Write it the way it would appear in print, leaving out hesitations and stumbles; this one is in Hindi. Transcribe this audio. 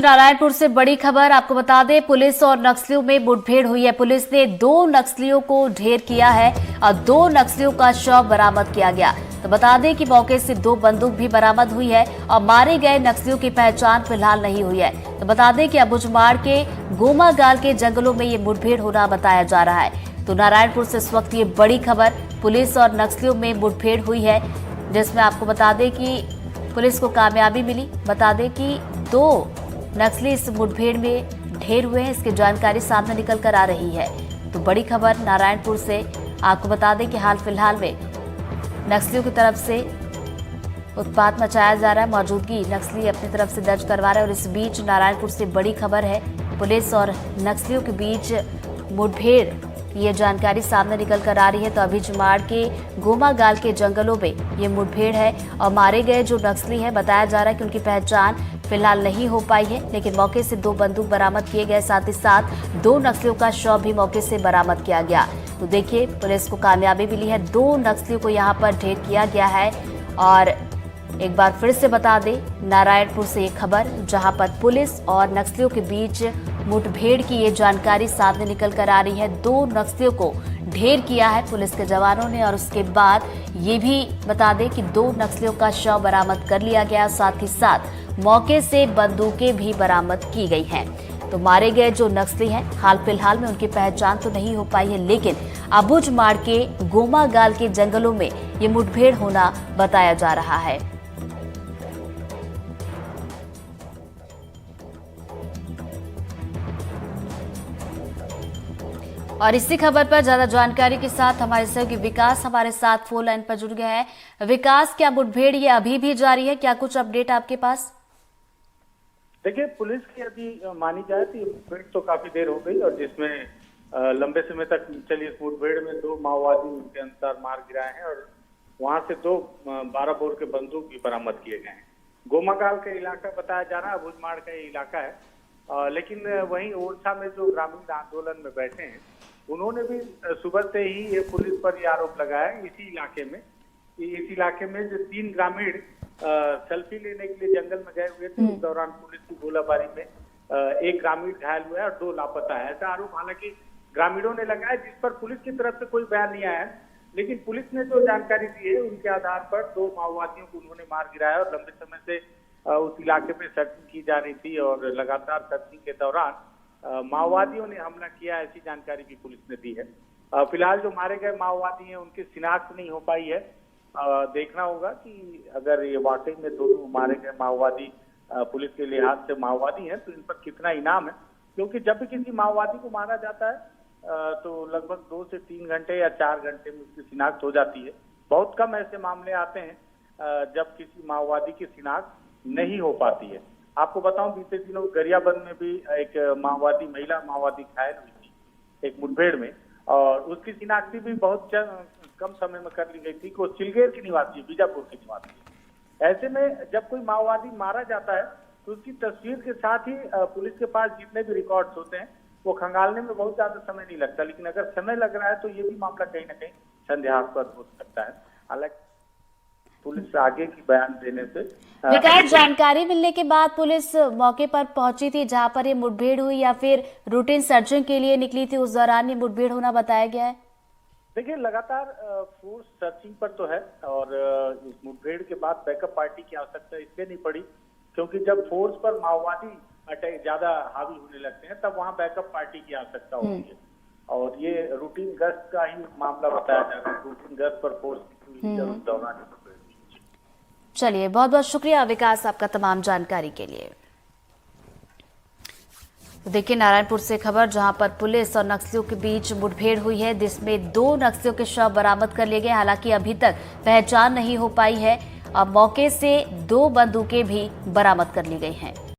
नारायणपुर से बड़ी खबर आपको बता दें, पुलिस और नक्सलियों में मुठभेड़ हुई है। पुलिस ने 2 नक्सलियों को ढेर किया है और 2 नक्सलियों का शव बरामद किया गया। तो बता दें कि मौके से 2 बंदूक भी बरामद हुई है और मारे गए नक्सलियों की पहचान फिलहाल नहीं हुई है। तो बता दें कि अबुझमाड़ के गोमागाल के जंगलों में ये मुठभेड़ होना बताया जा रहा है। तो नारायणपुर से इस वक्त ये बड़ी खबर, पुलिस और नक्सलियों में मुठभेड़ हुई है, जिसमें आपको बता दें कि पुलिस को कामयाबी मिली। बता दें कि 2 नक्सली इस मुठभेड़ में ढेर हुए हैं, इसकी जानकारी सामने निकल कर आ रही है। तो बड़ी खबर नारायणपुर से आपको बता दें कि हाल फिलहाल में नक्सलियों की तरफ से उत्पात मचाया जा रहा है, मौजूदगी नक्सली अपनी तरफ से दर्ज करवा रहे हैं। और इस बीच नारायणपुर से बड़ी खबर है, पुलिस और नक्सलियों के बीच मुठभेड़, ये जानकारी सामने निकल कर आ रही है। तो अबुझमाड़ के गोमागाल के जंगलों में ये मुठभेड़ है और मारे गए जो नक्सली हैं, बताया जा रहा है कि उनकी पहचान फिलहाल नहीं हो पाई है, लेकिन मौके से 2 बंदूक बरामद किए गए, साथ ही साथ 2 नक्सलियों का शव भी मौके से बरामद किया गया। तो देखिए, पुलिस को कामयाबी मिली है, 2 नक्सलियों को यहाँ पर ढेर किया गया है। और एक बार फिर से बता दें, नारायणपुर से ये खबर, जहां पर पुलिस और नक्सलियों के बीच मुठभेड़ की ये जानकारी सामने निकल कर आ रही है। 2 नक्सलियों को ढेर किया है पुलिस के जवानों ने और उसके बाद ये भी बता दें कि 2 नक्सलियों का शव बरामद कर लिया गया, साथ ही साथ मौके से बंदूकें भी बरामद की गई हैं। तो मारे गए जो नक्सली हैं, हाल फिलहाल में उनकी पहचान तो नहीं हो पाई है, लेकिन अबुझमाड़ के गोमागाल के जंगलों में ये मुठभेड़ होना बताया जा रहा है। और इसी खबर पर ज्यादा जानकारी के साथ हमारे सहयोगी विकास हमारे साथ फोन लाइन पर जुड़ गए हैं। विकास, क्या मुठभेड़ ये अभी भी जारी है? क्या कुछ अपडेट आपके पास? देखिए, पुलिस की यदि मानी जाए तो ये मुठभेड़ तो काफी देर हो गई और जिसमें लंबे समय तक चली इस मुठभेड़ में 2 माओवादी उनके अनुसार मार गिराए हैं और वहां से 2 12 बोर के बंदूक भी बरामद किए गए हैं। गोमागाल का इलाका बताया जा रहा है, अबुझमाड़ का ये इलाका है। लेकिन वहीं ओरछा में जो ग्रामीण आंदोलन में बैठे हैं, उन्होंने भी सुबह से ही ये पुलिस पर ये आरोप लगाया इसी इलाके में जो 3 ग्रामीण सेल्फी लेने के लिए जंगल में गए हुए थे, उस दौरान पुलिस की गोलाबारी में 1 ग्रामीण घायल हुआ है और 2 लापता है। ऐसा आरोप हालांकि ग्रामीणों ने लगाया, जिस पर पुलिस की तरफ से कोई बयान नहीं आया है। लेकिन पुलिस ने जो जानकारी दी है, उनके आधार पर 2 माओवादियों को उन्होंने मार गिराया और लंबे समय से उस इलाके में सर्चिंग की जा रही थी और लगातार सर्चिंग के दौरान माओवादियों ने हमला किया, ऐसी जानकारी भी पुलिस ने दी है। फिलहाल जो मारे गए माओवादी हैं, उनकी शिनाख्त नहीं हो पाई है। देखना होगा कि अगर ये वाकई में दोनों मारे गए माओवादी पुलिस के लिहाज से माओवादी हैं, तो इन पर कितना इनाम है, क्योंकि जब भी किसी माओवादी को मारा जाता है तो लगभग 2 से 3 घंटे या 4 घंटे में उसकी शिनाख्त हो जाती है। बहुत कम ऐसे मामले आते हैं जब किसी माओवादी की शिनाख्त नहीं हो पाती है। आपको बताऊं, बीते दिनों गरियाबंद में भी एक महिला माओवादी घायल हुई थी एक मुठभेड़ में और उसकी शिनाख्ती भी बहुत कम समय में कर ली गई थी कि वो चिलगेर की निवासी, बीजापुर की निवासी। ऐसे में जब कोई माओवादी मारा जाता है तो उसकी तस्वीर के साथ ही पुलिस के पास जितने भी रिकॉर्ड्स होते हैं वो खंगालने में बहुत ज्यादा समय नहीं लगता, लेकिन अगर समय लग रहा है तो ये भी मामला कहीं ना कहीं संदेहास्पद हो सकता है। हालांकि पुलिस आगे की बयान देने से विकास, जानकारी मिलने के बाद पुलिस मौके पर पहुंची थी जहां पर ये मुठभेड़ हुई, या फिर रूटीन सर्चिंग के लिए निकली थी, उस दौरान ये मुठभेड़ होना बताया गया है? देखिए, लगातार फोर्स सर्चिंग पर तो है और इस मुठभेड़ के बाद बैकअप पार्टी की आवश्यकता इसलिए नहीं पड़ी क्योंकि जब फोर्स पर माओवादी अटैक ज्यादा हावी होने लगते हैं, तब वहां बैकअप पार्टी की आवश्यकता होती है। और ये रूटीन गश्त का ही मामला बताया जा रहा है, रूटीन गश्त पर फोर्स की उस दौरान। चलिए, बहुत बहुत शुक्रिया विकास आपका तमाम जानकारी के लिए। तो देखिए, नारायणपुर से खबर, जहां पर पुलिस और नक्सलियों के बीच मुठभेड़ हुई है, जिसमें 2 नक्सलियों के शव बरामद कर लिए गए। हालांकि अभी तक पहचान नहीं हो पाई है और मौके से 2 बंदूकें भी बरामद कर ली गई हैं।